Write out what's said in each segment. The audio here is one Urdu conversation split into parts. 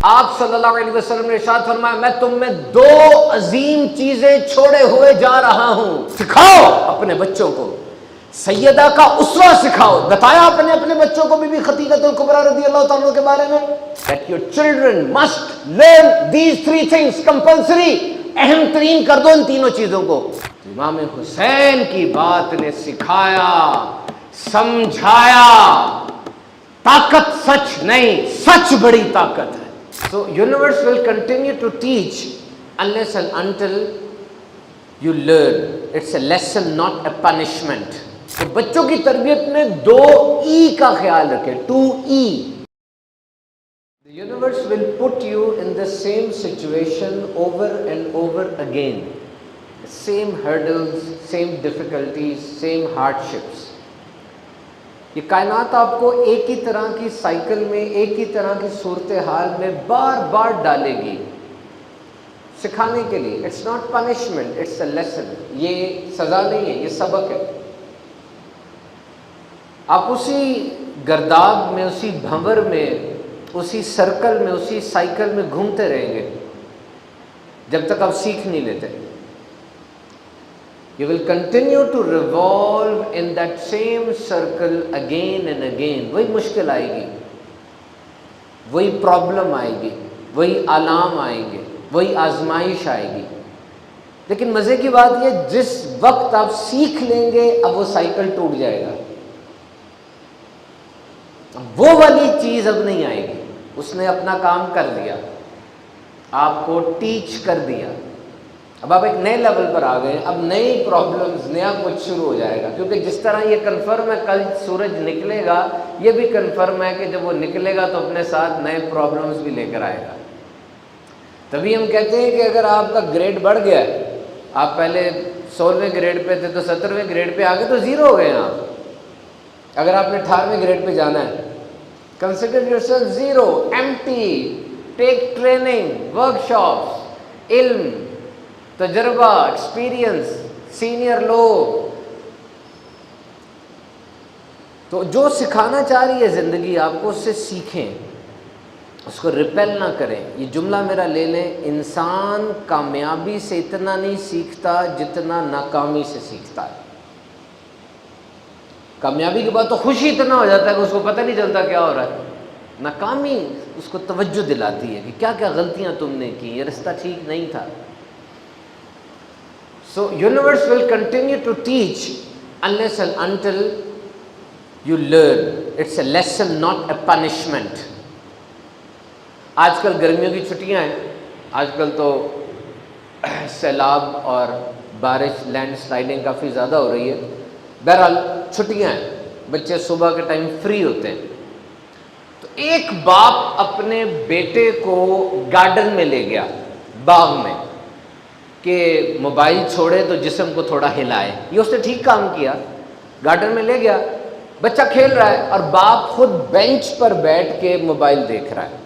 آپ صلی اللہ علیہ وسلم نے ارشاد فرمایا میں تم میں دو عظیم چیزیں چھوڑے ہوئے جا رہا ہوں، سکھاؤ اپنے بچوں کو، سیدہ کا اسوہ سکھاؤ۔ بتایا آپ نے اپنے بچوں کو بی بی خدیجہ الکبریٰ رضی اللہ تعالیٰ کے بارے میں that your children must learn these three things compulsory، اہم ترین کر دو ان تینوں چیزوں کو۔ امام حسین کی بات نے سکھایا، سمجھایا، طاقت سچ نہیں، سچ بڑی طاقت ہے۔ So universe will continue to teach unless and until you learn. It's a lesson, not a punishment. تو بچوں کی تربیت میں 2E کا خیال رکھیں، 2E۔ The universe will put you in the same situation over and over again. Same hurdles, same difficulties, same hardships. یہ کائنات آپ کو ایک ہی طرح کی سائیکل میں، ایک ہی طرح کی صورتحال میں بار بار ڈالے گی سکھانے کے لیے۔ It's not punishment, it's a lesson. یہ سزا نہیں ہے، یہ سبق ہے۔ آپ اسی گرداب میں، اسی بھنور میں، اسی سرکل میں، اسی سائیکل میں گھومتے رہیں گے جب تک آپ سیکھ نہیں لیتے۔ You will continue to revolve in that same circle again and again۔ وہی مشکل آئے گی، وہی پرابلم آئے گی، وہی آلام آئیں گے، وہی آزمائش آئے گی۔ لیکن مزے کی بات یہ جس وقت آپ سیکھ لیں گے اب وہ سائیکل ٹوٹ جائے گا، وہ والی چیز اب نہیں آئے گی۔ اس نے اپنا کام کر دیا، آپ کو ٹیچ کر دیا، اب آپ ایک نئے لیول پر آ گئے، اب نئی پرابلمز، نیا کچھ شروع ہو جائے گا۔ کیونکہ جس طرح یہ کنفرم ہے کل سورج نکلے گا، یہ بھی کنفرم ہے کہ جب وہ نکلے گا تو اپنے ساتھ نئے پرابلمز بھی لے کر آئے گا۔ تبھی ہم کہتے ہیں کہ اگر آپ کا گریڈ بڑھ گیا ہے، آپ پہلے 16ویں گریڈ پہ تھے تو 17ویں گریڈ پہ آ گئے تو 0 ہو گئے ہیں آپ۔ اگر آپ نے 18ویں گریڈ پہ جانا ہے، کنسیڈر یورسیلف 0، ایمٹی، ٹیک ٹریننگ، ورک شاپس، علم، تجربہ، ایکسپیرینس، سینئر لوگ۔ تو جو سکھانا چاہ رہی ہے زندگی آپ کو، اس سے سیکھیں، اس کو ریپیل نہ کریں۔ یہ جملہ میرا لے لیں، انسان کامیابی سے اتنا نہیں سیکھتا جتنا ناکامی سے سیکھتا ہے۔ کامیابی کے بعد تو خوشی اتنا ہو جاتا ہے کہ اس کو پتہ نہیں چلتا کیا ہو رہا ہے، ناکامی اس کو توجہ دلاتی ہے کہ کیا کیا غلطیاں تم نے کی، یہ رستہ ٹھیک نہیں تھا۔ So universe will continue to teach unless and until you learn. It's a lesson, not a punishment. آج کل گرمیوں کی چھٹیاں ہیں، آج کل تو سیلاب اور بارش، لینڈ سلائڈنگ کافی زیادہ ہو رہی ہے۔ بہرحال چھٹیاں ہیں، بچے صبح کے ٹائم فری ہوتے ہیں، تو ایک باپ اپنے بیٹے کو گارڈن میں لے گیا، باغ میں، کہ موبائل چھوڑے تو جسم کو تھوڑا ہلائے۔ یہ اس نے ٹھیک کام کیا، گارڈن میں لے گیا، بچہ کھیل رہا ہے اور باپ خود بینچ پر بیٹھ کے موبائل دیکھ رہا ہے۔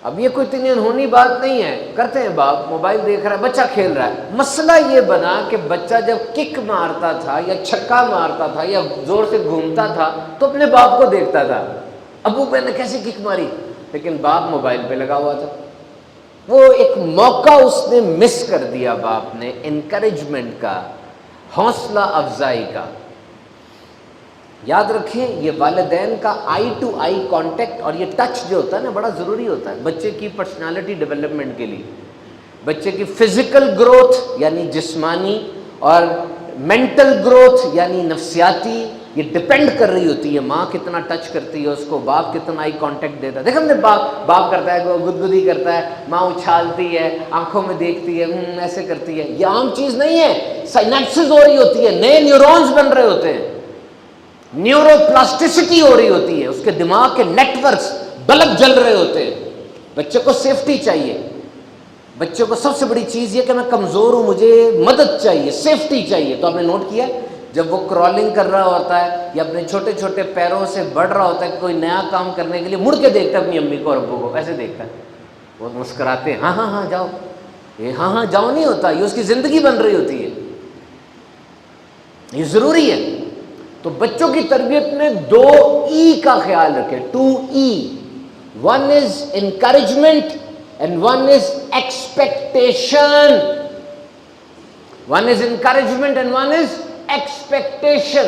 اب یہ کوئی اتنی انہونی بات نہیں ہے، کرتے ہیں باپ، موبائل دیکھ رہا ہے، بچہ کھیل رہا ہے۔ مسئلہ یہ بنا کہ بچہ جب کک مارتا تھا یا چھکا مارتا تھا یا زور سے گھومتا تھا تو اپنے باپ کو دیکھتا تھا، ابو میں نے کیسے کک ماری، لیکن باپ موبائل پہ لگا ہوا تھا۔ وہ ایک موقع اس نے مس کر دیا باپ نے، انکریجمنٹ کا، حوصلہ افزائی کا۔ یاد رکھیں یہ والدین کا آئی ٹو آئی کانٹیکٹ اور یہ ٹچ جو ہوتا ہے نا بڑا ضروری ہوتا ہے بچے کی پرسنالٹی ڈیولپمنٹ کے لیے، بچے کی فزیکل گروتھ یعنی جسمانی اور مینٹل گروتھ یعنی نفسیاتی، یہ ڈپینڈ کر رہی ہوتی ہے ماں کتنا ٹچ کرتی ہے اس کو، باپ کتنا آئی کانٹیکٹ دیتا ہے۔ دیکھ ہم نے باپ کرتا ہے، گدگدی کرتا ہے، ماں اچھالتی ہے، آنکھوں میں دیکھتی ہے، ایسے کرتی ہے، یہ عام چیز نہیں ہے، سائنیپسز ہو رہی ہوتی ہے، نئے نیورونز بن رہے ہوتے ہیں، نیورو پلاسٹیسٹی ہو رہی ہوتی ہے، اس کے دماغ کے نیٹ ورکس بلب جل رہے ہوتے ہیں۔ بچے کو سیفٹی چاہیے، بچے کو سب سے بڑی چیز یہ کہ میں کمزور ہوں، مجھے مدد چاہیے، سیفٹی چاہیے۔ تو آپ نے نوٹ کیا جب وہ کرالنگ کر رہا ہوتا ہے یا اپنے چھوٹے چھوٹے پیروں سے بڑھ رہا ہوتا ہے، کوئی نیا کام کرنے کے لیے مڑ کے دیکھتا ہے اپنی امی کو اور ابو کو، ایسے دیکھتا ہے، وہ مسکراتے ہیں، ہاں ہاں ہاں جاؤ، یہ ہاں ہاں جاؤ نہیں ہوتا، یہ اس کی زندگی بن رہی ہوتی ہے، یہ ضروری ہے۔ تو بچوں کی تربیت میں 2E کا خیال رکھیں، 2E، One is encouragement and one is expectation. One is encouragement and one is expectation.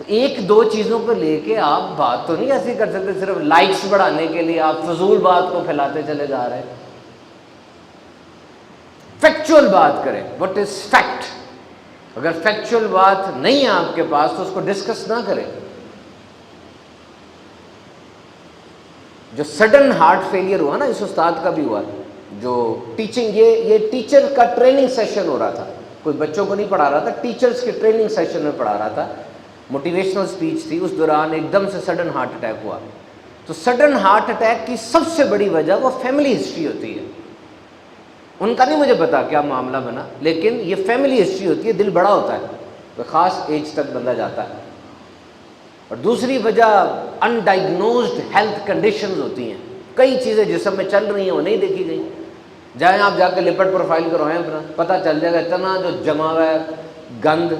تو ایک دو چیزوں کو لے کے آپ بات تو نہیں ایسی کر سکتے صرف لائکس بڑھانے کے لیے آپ فضول بات کو پھیلاتے چلے جا رہے ہیں. فیکچوئل بات کریں. What is fact? اگر فیکچوئل بات نہیں ہے آپ کے پاس تو اس کو ڈسکس نہ کریں. جو سڈن ہارٹ فیلئر ہوا نا، اس استاد کا بھی ہوا، جو ٹیچنگ، یہ ٹیچر کا ٹریننگ سیشن ہو رہا تھا، کوئی بچوں کو نہیں پڑھا رہا تھا، ٹیچرز کے ٹریننگ سیشن میں پڑھا رہا تھا، موٹیویشنل اسپیچ تھی. اس دوران ایک دم سے سڈن ہارٹ اٹیک ہوا. تو سڈن ہارٹ اٹیک کی سب سے بڑی وجہ وہ فیملی ہسٹری ہوتی ہے. ان کا نہیں مجھے پتا کیا معاملہ بنا، لیکن یہ فیملی ہسٹری ہوتی ہے. دل بڑا ہوتا ہے تو خاص ایج تک بندہ جاتا ہے. اور دوسری وجہ انڈائگنوزڈ ہیلتھ کنڈیشنز ہوتی ہیں. کئی چیزیں جسم میں چل رہی ہیں وہ نہیں دیکھی گئی. جائیں آپ جا کے لپٹ پروفائل کروائیں اپنا، پتہ چل جائے گا اتنا جو جمع ہوا ہے گند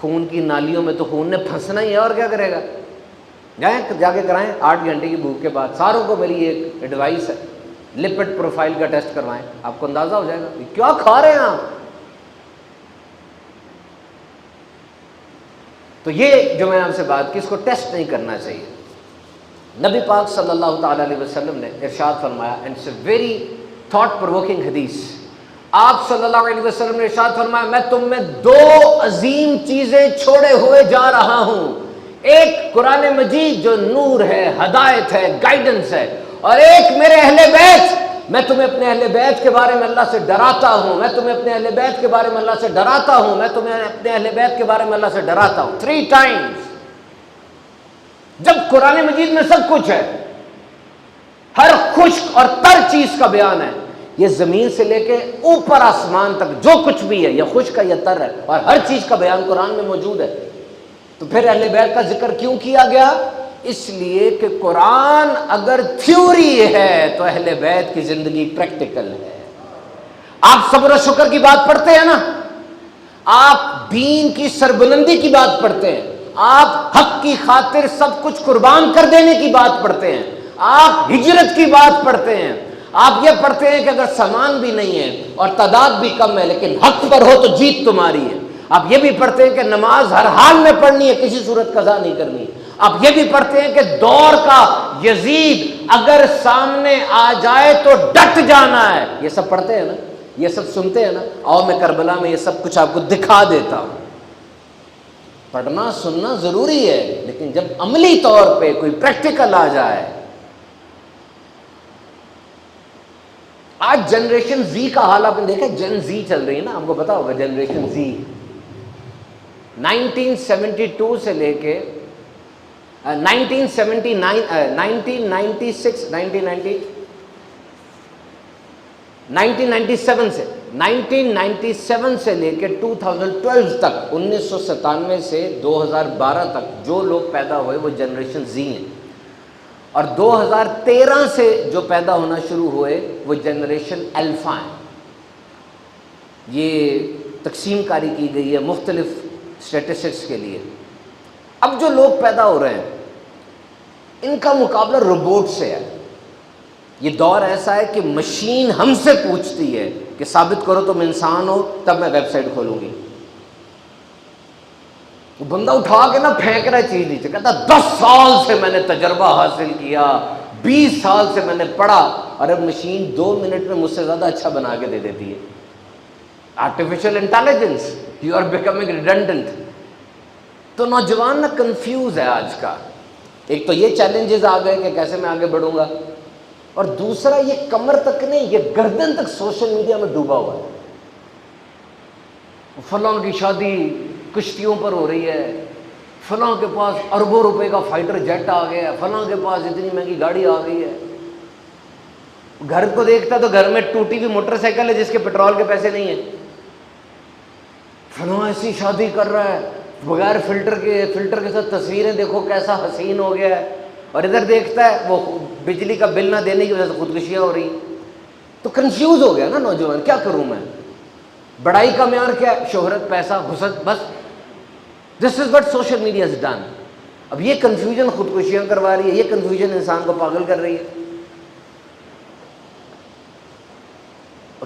خون کی نالیوں میں، تو خون نے پھنسنا ہی ہے اور کیا کرے گا. جائیں جا کے کرائیں 8 گھنٹے کی بھوک کے بعد. ساروں کو میری ایک ایڈوائس ہے، لپٹ پروفائل کا ٹیسٹ کروائیں، آپ کو اندازہ ہو جائے گا کیا کھا رہے ہیں آپ. تو یہ جو میں آپ سے بات کی، اس کو ٹیسٹ نہیں کرنا چاہیے. نبی پاک صلی اللہ تعالیٰ علیہ وسلم نے ارشاد فرمایا، and it's a very thought provoking حدیث. آپ صلی اللہ علیہ وسلم نے ارشاد فرمایا، میں تم میں 2 عظیم چیزیں چھوڑے ہوئے جا رہا ہوں. ایک قرآن مجید جو نور ہے، ہدایت ہے، گائیڈنس ہے، اور ایک میرے اہل بیت. میں تمہیں اپنے اہل بیت کے بارے میں اللہ سے ڈراتا ہوں. میں تمہیں اپنے اہل بیت کے بارے میں اللہ سے ڈراتا ہوں. میں تمہیں اپنے اہل بیت کے بارے میں اللہ سے ڈراتا ہوں. 3 times. جب قرآن مجید میں سب کچھ ہے، ہر خشک اور تر چیز کا بیان ہے. یہ زمین سے لے کے اوپر آسمان تک جو کچھ بھی ہے، یہ خشک ہے یا تر ہے، اور ہر چیز کا بیان قرآن میں موجود ہے. تو پھر اہل بیت کا ذکر کیوں کیا گیا؟ اس لیے کہ قرآن اگر تھیوری ہے تو اہل بیت کی زندگی پریکٹیکل ہے. آپ صبر و شکر کی بات پڑھتے ہیں نا، آپ دین کی سربلندی کی بات پڑھتے ہیں، آپ حق کی خاطر سب کچھ قربان کر دینے کی بات پڑھتے ہیں، آپ ہجرت کی بات پڑھتے ہیں، آپ یہ پڑھتے ہیں کہ اگر سامان بھی نہیں ہے اور تعداد بھی کم ہے لیکن حق پر ہو تو جیت تمہاری ہے. آپ یہ بھی پڑھتے ہیں کہ نماز ہر حال میں پڑھنی ہے، کسی صورت قضا نہیں کرنی. آپ یہ بھی پڑھتے ہیں کہ دور کا یزید اگر سامنے آ جائے تو ڈٹ جانا ہے. یہ سب پڑھتے ہیں نا، یہ سب سنتے ہیں نا. آؤ میں کربلا میں یہ سب کچھ آپ کو دکھا دیتا ہوں. پڑھنا سننا ضروری ہے، لیکن جب عملی طور پہ کوئی پریکٹیکل آ جائے. آج جنریشن زی کا حال آپ نے دیکھا، جن زی چل رہی ہے نا، آپ کو پتا ہوگا جنریشن زی 1972 سے لے کے 1997 سے لے کے 2012 تک، 1997 سے 2012 تک جو لوگ پیدا ہوئے وہ جنریشن زی ہیں. اور 2013 سے جو پیدا ہونا شروع ہوئے وہ جنریشن الفا ہیں. یہ تقسیم کاری کی گئی ہے مختلف اسٹیٹسٹکس کے لیے. اب جو لوگ پیدا ہو رہے ہیں ان کا مقابلہ روبوٹ سے ہے. یہ دور ایسا ہے کہ مشین ہم سے پوچھتی ہے کہ ثابت کرو تم انسان ہو تب میں ویب سائٹ کھولوں گی. وہ بندہ اٹھا کے نا پھینک رہا ہے چیز نیچے، کہتا 10 سال سے میں نے تجربہ حاصل کیا، 20 سال سے میں نے پڑھا، اور اب مشین 2 منٹ میں مجھ سے زیادہ اچھا بنا کے دے دیتی ہے. Artificial intelligence, you are becoming redundant. تو نوجوان نا کنفیوز ہے آج کا. ایک تو یہ چیلنجز آ گئے کہ کیسے میں آگے بڑھوں گا، اور دوسرا یہ کمر تک نہیں، یہ گردن تک سوشل میڈیا میں ڈوبا ہوا ہے. فلاں کی شادی کشتیوں پر ہو رہی ہے، فلاں کے پاس اربوں روپے کا فائٹر جیٹ آ گیا ہے، فلاں کے پاس اتنی مہنگی گاڑی آ گئی ہے. گھر کو دیکھتا ہے تو گھر میں ٹوٹی ہوئی موٹر سائیکل ہے جس کے پیٹرول کے پیسے نہیں ہیں. فلاں ایسی شادی کر رہا ہے بغیر فلٹر کے ساتھ تصویریں دیکھو کیسا حسین ہو گیا ہے، اور ادھر دیکھتا ہے وہ بجلی کا بل نہ دینے کی وجہ سے خودکشیاں ہو رہی. تو کنفیوز ہو گیا نا نوجوان، کیا کروں میں؟ بڑائی کا معیار کیا ہے؟ شہرت، پیسہ، حسن، بس. This is what social media is done. اب یہ کنفیوژن خودکشیاں کروا رہی ہے، یہ کنفیوژن انسان کو پاگل کر رہی ہے.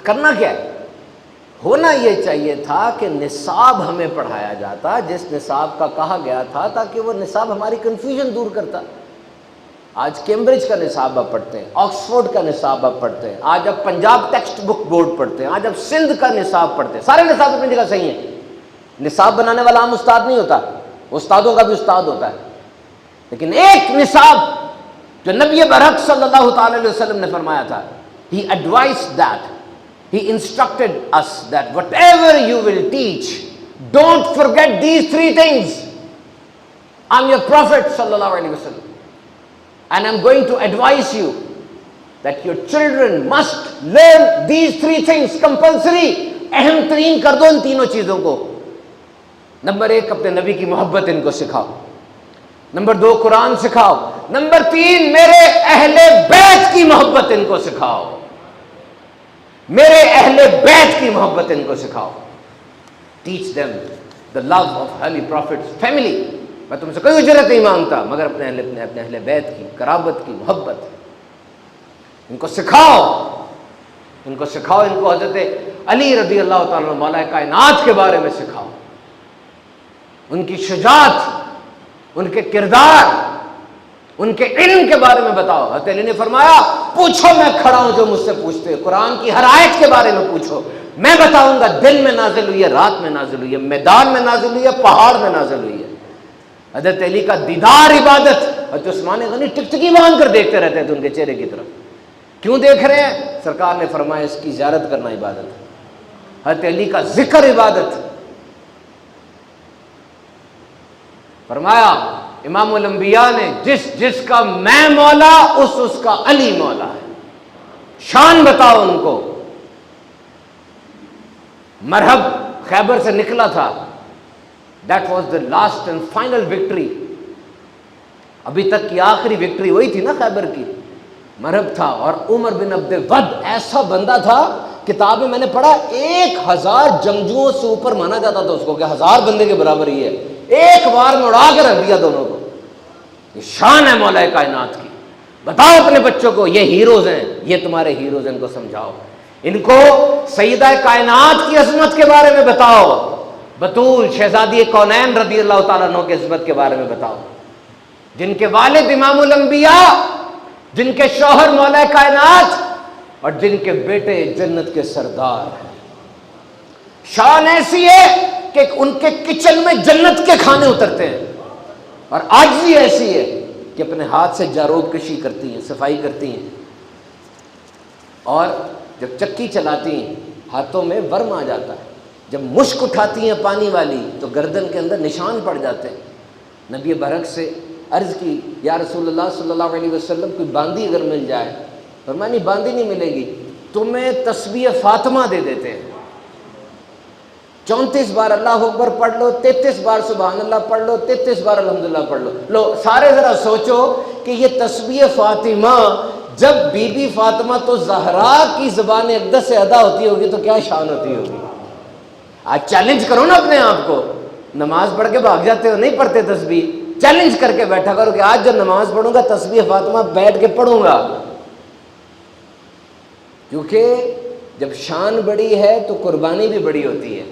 کرنا کیا ہے؟ ہونا یہ چاہیے تھا کہ نصاب ہمیں پڑھایا جاتا جس نصاب کا کہا گیا تھا، تاکہ وہ نصاب ہماری کنفیوژن دور کرتا۔ آج کیمبرج کا نصاب آپ پڑھتے ہیں، آکسفورڈ کا نصاب آپ پڑھتے ہیں، آج اب پنجاب ٹیکسٹ بک بورڈ پڑھتے ہیں، آج اب سندھ کا نصاب پڑھتے ہیں۔ سارے نصاب اپنی جگہ صحیح ہیں۔ نصاب بنانے والا عام استاد نہیں ہوتا، استادوں کا بھی استاد ہوتا ہے، لیکن ایک نصاب جو نبی برحق صلی اللہ تعالی علیہ وسلم نے فرمایا تھا، he advised that, he instructed us that whatever you will teach, don't forget these three things. I'm your prophet sallallahu alaihi wasallam, and I'm going to advise you that your children must learn these three things compulsory. اہم ترین کر دو ان تینوں چیزوں کو۔ نمبر 1 اپنے نبی کی محبت ان کو سکھاؤ، نمبر 2 قرآن سکھاؤ، نمبر 3 میرے اہل بیت کی محبت ان کو سکھاؤ، میرے اہل بیت کی محبت ان کو سکھاؤ۔ teach them the love of holy prophet's family. میں تم سے کوئی اجرت نہیں مانگتا مگر اپنے اہل بیت کی قرابت کی محبت ان کو سکھاؤ، ان کو سکھاؤ، ان کو حضرت علی رضی اللہ تعالیٰ عنہ مولا کائنات کے بارے میں سکھاؤ، ان کی شجاعت، ان کے کردار، ان کے علم کے بارے میں بتاؤ۔ حضرت علی نے فرمایا پوچھو، میں کھڑا ہوں جو مجھ سے پوچھتے، قرآن کی ہر آیت کے بارے میں پوچھو، میں بتاؤں گا دن میں نازل ہوئی ہے، رات میں نازل ہوئی ہے، میدان میں نازل ہوئی ہے، پہاڑ میں نازل ہوئی ہے۔ حضرت علی کا دیدار عبادت، حضرت عثمان غنی ٹکٹکی باندھ کر دیکھتے رہتے تھے ان کے چہرے کی طرف۔ کیوں دیکھ رہے ہیں؟ سرکار نے فرمایا اس کی زیارت کرنا عبادت ہے، حضرت علی کا ذکر عبادت۔ فرمایا امام الانبیاء نے جس کا میں مولا اس کا علی مولا ہے، شان بتاؤ ان کو۔ مرحب خیبر سے نکلا تھا، that was the last and final victory، ابھی تک کی آخری وکٹری وہی تھی نا خیبر کی، مرحب تھا۔ اور عمر بن عبد ود ایسا بندہ تھا، کتاب میں نے پڑھا 1000 جنگجوؤں سے اوپر مانا جاتا تھا اس کو، کہ 1000 بندے کے برابر ہی ہے، ایک بار میں اڑا کے رکھ دیا دونوں کو۔ یہ شان ہے مولا کائنات کی۔ بتاؤ اپنے بچوں کو یہ ہیروز ہیں، یہ تمہارے ہیروز ہیں، ان کو سمجھاؤ، ان کو سیدہ کائنات کی عظمت کے بارے میں بتاؤ، بطول شہزادی کونین رضی اللہ تعالیٰ عنہ کی عظمت کے بارے میں بتاؤ، جن کے والد امام الانبیاء، جن کے شوہر مولا کائنات، اور جن کے بیٹے جنت کے سردار ہیں۔ شان ایسی ہے کہ ان کے کچن میں جنت کے کھانے اترتے ہیں، اور عاجزی ایسی ہے کہ اپنے ہاتھ سے جاروب کشی کرتی ہیں، صفائی کرتی ہیں، اور جب چکی چلاتی ہیں ہاتھوں میں ورم آ جاتا ہے، جب مشک اٹھاتی ہیں پانی والی تو گردن کے اندر نشان پڑ جاتے ہیں۔ نبی برحق سے عرض کی یا رسول اللہ صلی اللہ علیہ وسلم کوئی باندی اگر مل جائے، فرمایا نہیں باندی نہیں ملے گی، تمہیں تسبیح فاطمہ دے دیتے ہیں، 34 بار اللہ اکبر پڑھ لو، 33 بار سبحان اللہ پڑھ لو، 33 بار الحمدللہ پڑھ لو۔ لو سارے ذرا سوچو کہ یہ تسبیح فاطمہ جب بی بی فاطمہ تو زہرا کی زبان اقدس سے ادا ہوتی ہوگی تو کیا شان ہوتی ہوگی۔ آج چیلنج کرو نا اپنے آپ کو، نماز پڑھ کے بھاگ جاتے ہو، نہیں پڑھتے تسبیح، چیلنج کر کے بیٹھا کرو کہ آج جب نماز پڑھوں گا تسبیح فاطمہ بیٹھ کے پڑھوں گا، کیونکہ جب شان بڑی ہے تو قربانی بھی بڑی ہوتی ہے،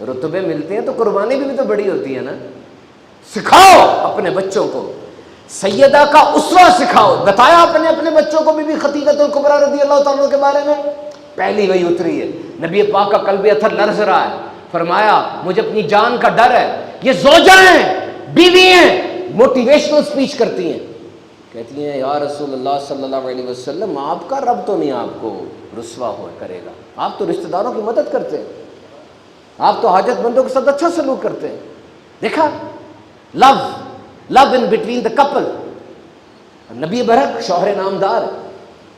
رتبے ملتے ہیں تو قربانی بھی تو بڑی ہوتی ہے نا۔ سکھاؤ اپنے بچوں کو، سیدہ کا اسوہ سکھاؤ۔ بتایا اپنے بچوں کو بی بی خدیجہ الکبریٰ رضی اللہ تعالیٰ کے بارے میں، پہلی وہی اتری ہے، نبی پاک کا قلب اتھر لرز رہا ہے، فرمایا مجھے اپنی جان کا ڈر ہے، یہ زوجہ ہیں، بیوی ہیں، موٹیویشنل سپیچ کرتی ہیں، کہتی ہیں یا رسول اللہ صلی اللہ علیہ وسلم آپ کا رب تو نہیں آپ کو رسوا ہو کرے گا، آپ تو رشتہ داروں کی مدد کرتے ہیں، آپ تو حاجت مندوں کے ساتھ اچھا سلوک کرتے ہیں۔ دیکھا لو ان بٹوین دا کپل۔ نبی برحق شوہر نامدار،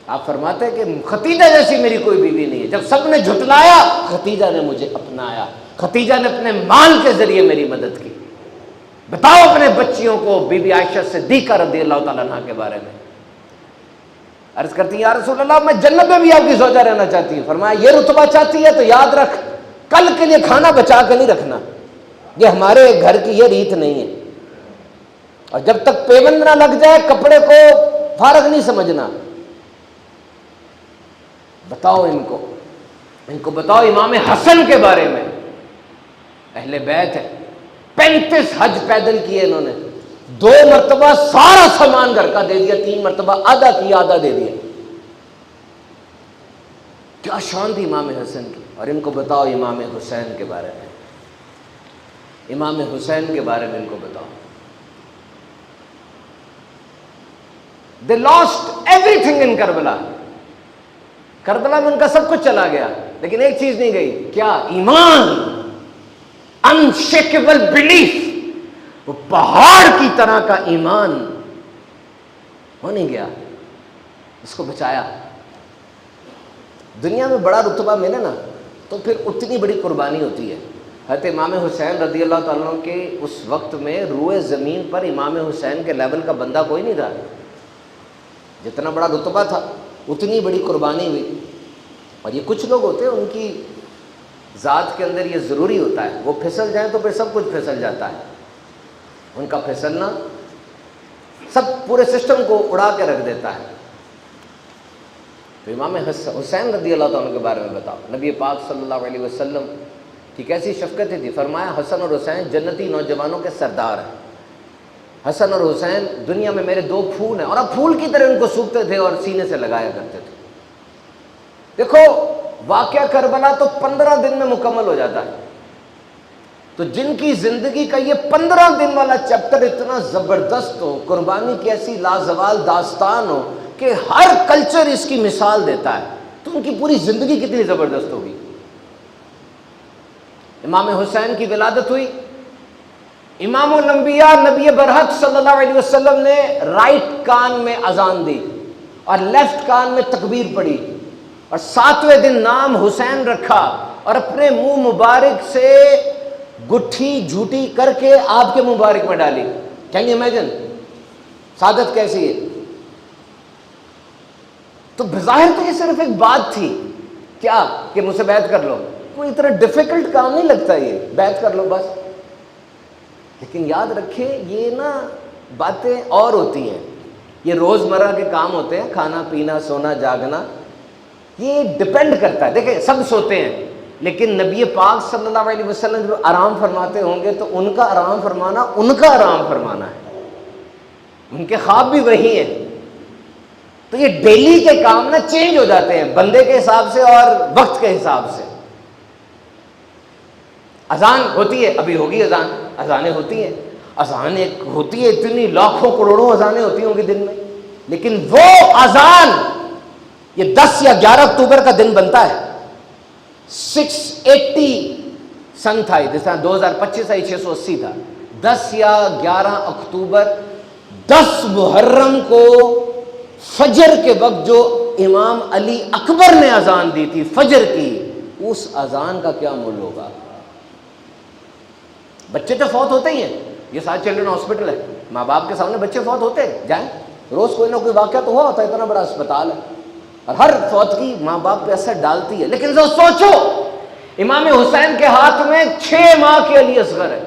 آپ فرماتے ہیں کہ ختیجہ جیسی میری کوئی بیوی نہیں ہے، جب سب نے جھٹلایا ختیجہ نے مجھے اپنایا، ختیجہ نے اپنے مال کے ذریعے میری مدد کی۔ بتاؤ اپنے بچیوں کو بی بی عائشہ صدیقہ رضی اللہ تعالیٰ عنہ کے بارے میں۔ عرض کرتی ہیں یا رسول اللہ میں جنت میں بھی آپ کی زوجہ رہنا چاہتی ہوں۔ فرمایا یہ رتبہ چاہتی ہے تو یاد رکھ کل کے لیے کھانا بچا کے نہیں رکھنا، یہ ہمارے گھر کی یہ ریت نہیں ہے، اور جب تک پیوند نہ لگ جائے کپڑے کو فارغ نہیں سمجھنا۔ بتاؤ ان کو ان کو بتاؤ امام حسن کے بارے میں، اہل بیت ہے، 35 حج پیدل کیے انہوں نے، 2 مرتبہ سارا سامان گھر کا دے دیا، 3 مرتبہ آدھا کیا آدھا دے دیا. کیا شان تھی امام حسن کی. اور ان کو بتاؤ امام حسین کے بارے میں، امام حسین کے بارے میں ان کو بتاؤ. They lost everything in Karbala. Karbala میں ان کا سب کچھ چلا گیا، لیکن ایک چیز نہیں گئی، کیا؟ ایمان، unshakable belief. وہ پہاڑ کی طرح کا ایمان ہو نہیں گیا، اس کو بچایا. دنیا میں بڑا رتبہ ملے نا تو پھر اتنی بڑی قربانی ہوتی ہے. حضرت امام حسین رضی اللہ تعالیٰ عنہ کے اس وقت میں روئے زمین پر امام حسین کے لیول کا بندہ کوئی نہیں تھا. جتنا بڑا رتبہ تھا اتنی بڑی قربانی ہوئی. اور یہ کچھ لوگ ہوتے ہیں ان کی ذات کے اندر یہ ضروری ہوتا ہے، وہ پھسل جائیں تو پھر سب کچھ پھسل جاتا ہے. ان کا پھسلنا سب پورے سسٹم کو اڑا کے رکھ دیتا ہے. تو امام حسین رضی اللہ تعالیٰ کے بارے میں بتاؤ. نبی پاک صلی اللہ علیہ وسلم کی کیسی شفقتیں تھی. فرمایا حسن اور حسین جنتی نوجوانوں کے سردار ہیں. حسن اور حسین دنیا میں میرے 2 پھول ہیں، اور اب پھول کی طرح ان کو سونگھتے تھے اور سینے سے لگایا کرتے تھے. دیکھو واقعہ کربلا تو 15 دن میں مکمل ہو جاتا ہے. تو جن کی زندگی کا یہ 15 دن والا چیپٹر اتنا زبردست ہو، قربانی کی ایسی لازوال داستان ہو کہ ہر کلچر اس کی مثال دیتا ہے، تو ان کی پوری زندگی کتنی زبردست ہوگی. امام حسین کی ولادت ہوئی. امام الانبیاء نبی برحق صلی اللہ علیہ وسلم نے رائٹ کان میں اذان دی اور لیفٹ کان میں تکبیر پڑھی، اور 7ویں دن نام حسین رکھا، اور اپنے منہ مبارک سے گٹھی جھوٹی کر کے آپ کے مبارک میں ڈالی. کین یو امیجن سعادت کیسی ہے. تو بظاہر تو یہ صرف ایک بات تھی، کیا کہ مجھ سے بیعت کر لو. کوئی اتنا ڈیفیکلٹ کام نہیں لگتا یہ، بیعت کر لو بس. لیکن یاد رکھیں یہ نا باتیں اور ہوتی ہیں، یہ روزمرہ کے کام ہوتے ہیں، کھانا پینا سونا جاگنا، یہ ڈپینڈ کرتا ہے. دیکھیں سب سوتے ہیں، لیکن نبی پاک صلی اللہ علیہ وسلم جو آرام فرماتے ہوں گے تو ان کا آرام فرمانا ان کا آرام فرمانا ہے، ان کے خواب بھی وہی ہیں. تو یہ ڈیلی کے کام نا چینج ہو جاتے ہیں بندے کے حساب سے اور وقت کے حساب سے. اذان ہوتی ہے، ابھی ہوگی اذان، اذانیں ہوتی ہیں، اذان ایک ہوتی ہے، اتنی لاکھوں کروڑوں اذانیں ہوتی ہوں گی دن میں، لیکن وہ اذان یہ 10 یا 11 اکتوبر کا دن بنتا ہے. 680 سن تھا، جس طرح 2025 ہے 680 تھا. 10 یا 11 اکتوبر 10 محرم کو فجر کے وقت جو امام علی اکبر نے اذان دی تھی فجر کی، اس اذان کا کیا مول ہوگا. بچے تو فوت ہوتے ہی ہیں، یہ سارے چلڈرن ہاسپٹل ہے، ماں باپ کے سامنے بچے فوت ہوتے ہیں، جائیں روز کوئی نہ کوئی واقعہ تو ہوا ہوتا ہے، اتنا بڑا اسپتال ہے، اور ہر فوت کی ماں باپ پہ اثر ڈالتی ہے. لیکن جو سوچو امام حسین کے ہاتھ میں 6 ماہ کے علی اصغر ہے،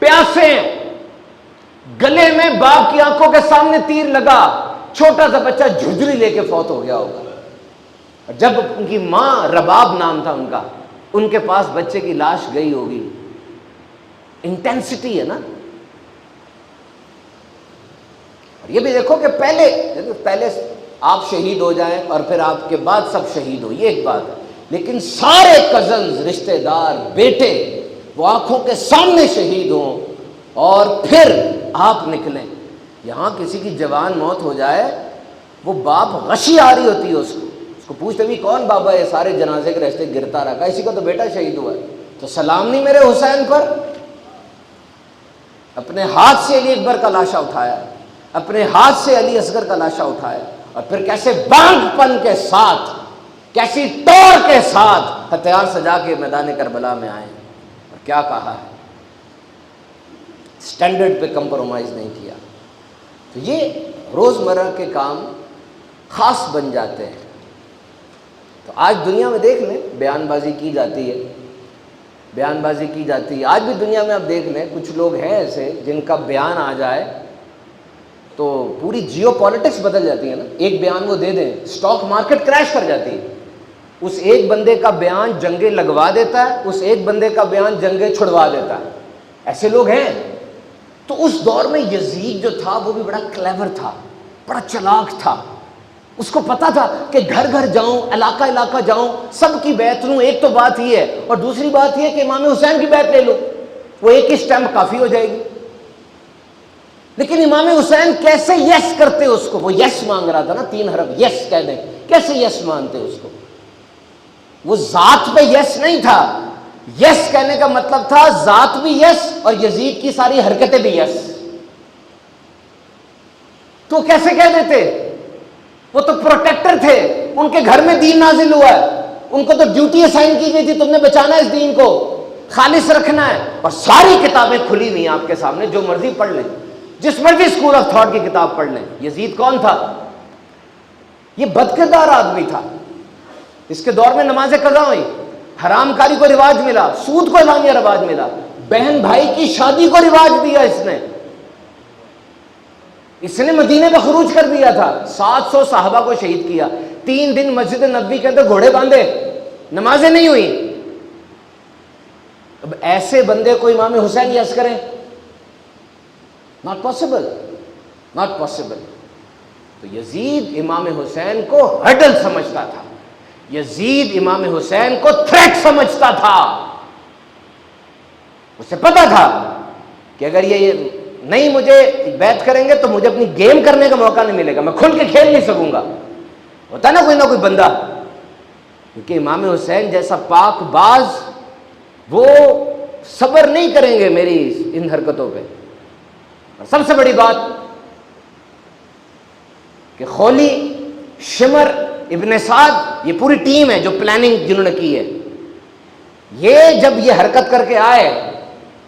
پیاسے ہیں، گلے میں باپ کی آنکھوں کے سامنے تیر لگا، چھوٹا سا بچہ جھجری لے کے فوت ہو گیا ہوگا. اور جب ان کی ماں رباب نام تھا ان کا، ان کے پاس بچے کی لاش گئی ہوگی. انٹینسٹی ہے نا. اور یہ بھی دیکھو کہ پہلے آپ شہید ہو جائیں اور پھر آپ کے بعد سب شہید ہو، یہ ایک بات ہے، لیکن سارے کزنز رشتہ دار بیٹے وہ آنکھوں کے سامنے شہید ہوں اور پھر آپ نکلیں. یہاں کسی کی جوان موت ہو جائے، وہ باپ غشی آ رہی ہوتی ہے اس کو پوچھتے بھی کون بابا ہے، سارے جنازے کے راستے گرتا رہا، اسی کا تو بیٹا شہید ہوا ہے. تو سلام نہیں میرے حسین پر. اپنے ہاتھ سے علی اکبر کا لاشا اٹھایا، اپنے ہاتھ سے علی اصغر کا لاشا اٹھایا، اور پھر کیسے بانگ پن کے ساتھ، کیسی توڑ کے ساتھ ہتھیار سجا کے میدان کربلا میں آئے. اور کیا کہا ہے، سٹینڈرڈ پہ کمپرومائز نہیں کیا. تو یہ روزمرہ کے کام خاص بن جاتے ہیں. تو آج دنیا میں دیکھ لیں بیان بازی کی جاتی ہے، بیان بازی کی جاتی ہے. آج بھی دنیا میں آپ دیکھ لیں کچھ لوگ ہیں ایسے جن کا بیان آ جائے تو پوری جیو پالیٹکس بدل جاتی ہے نا. ایک بیان وہ دے دیں، اسٹاک مارکیٹ کریش کر جاتی ہے. اس ایک بندے کا بیان جنگیں لگوا دیتا ہے، اس ایک بندے کا بیان جنگیں چھڑوا دیتا ہے، ایسے لوگ ہیں۔ تو اس دور میں یزید جو تھا وہ بھی بڑا کلیور تھا، بڑا چلاک تھا، اس کو پتا تھا کہ گھر گھر جاؤں، علاقہ علاقہ جاؤں، سب کی بیعت لوں، ایک تو بات یہ ہے، اور دوسری بات یہ کہ امام حسین کی بیعت لے لوں، وہ ایک ہی سٹیمپ کافی ہو جائے گی۔ لیکن امام حسین کیسے یس کرتے اس کو، وہ یس مانگ رہا تھا نا، 3 حرف یس کہہ دیں، کیسے یس مانتے اس کو؟ وہ ذات پہ یس نہیں تھا، یس کہنے کا مطلب تھا ذات بھی یس اور یزید کی ساری حرکتیں بھی یس۔ تو کیسے کہہ دیتے؟ وہ تو پروٹیکٹر تھے، ان کے گھر میں دین نازل ہوا ہے، ان کو تو ڈیوٹی اسائن کی گئی تھی، تم نے بچانا ہے اس دین کو، خالص رکھنا ہے، اور ساری کتابیں کھلی ہوئی ہیں آپ کے سامنے، جو مرضی پڑھ لیں، جس مرضی اسکول آف تھاٹ کی کتاب پڑھ لیں۔ یزید کون تھا؟ یہ بدکردار آدمی تھا، اس کے دور میں نمازیں قضا ہوئی، حرام کاری کو رواج ملا، سود کو اعلانیہ رواج ملا، بہن بھائی کی شادی کو رواج دیا اس نے مدینے پہ خروج کر دیا تھا، 700 صحابہ کو شہید کیا، 3 دن مسجد نبوی کے اندر گھوڑے باندھے، نمازیں نہیں ہوئی۔ اب ایسے بندے کو امام حسین یس کریں؟ Not possible, not possible. تو یزید امام حسین کو ہرڈل سمجھتا تھا، یزید امام حسین کو تھریٹ سمجھتا تھا، اسے پتا تھا کہ اگر یہ نہیں مجھے بیعت کریں گے تو مجھے اپنی گیم کرنے کا موقع نہیں ملے گا، میں کھل کے کھیل نہیں سکوں گا۔ ہوتا نا کوئی بندہ، کیونکہ امام حسین جیسا پاک باز وہ صبر نہیں کریں گے میری ان حرکتوں پہ۔ اور سب سے بڑی بات کہ خولی، شمر، ابن سعد، یہ پوری ٹیم ہے جو پلاننگ جنہوں نے کی ہے، یہ جب یہ حرکت کر کے آئے،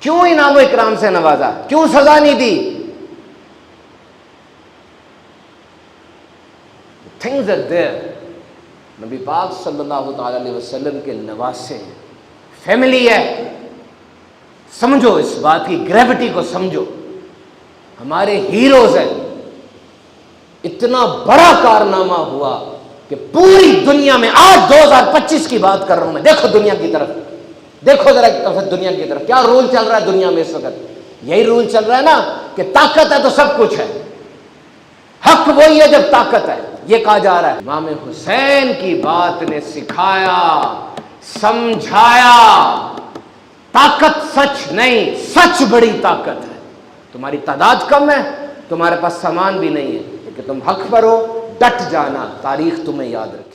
کیوں انعام و اکرام سے نوازا، کیوں سزا نہیں دی؟ things are there۔ نبی پاک صلی اللہ تعالی علیہ وسلم کے نواسے ہیں، فیملی ہے، سمجھو اس بات کی گریوٹی کو سمجھو، ہمارے ہیروز ہیں۔ اتنا بڑا کارنامہ ہوا کہ پوری دنیا میں، آج 2025 کی بات کر رہا ہوں میں، دیکھو دنیا کی طرف، دیکھو ذرا ایک طرف دنیا کی طرف، کیا رول چل رہا ہے دنیا میں اس وقت؟ یہی رول چل رہا ہے نا کہ طاقت ہے تو سب کچھ ہے، حق وہی ہے جب طاقت ہے، یہ کہا جا رہا ہے۔ امام حسین کی بات نے سکھایا، سمجھایا، طاقت سچ نہیں، سچ بڑی طاقت ہے۔ تمہاری تعداد کم ہے، تمہارے پاس سامان بھی نہیں ہے، لیکن تم حق پر ہو، ڈٹ جانا، تاریخ تمہیں یاد رکھے۔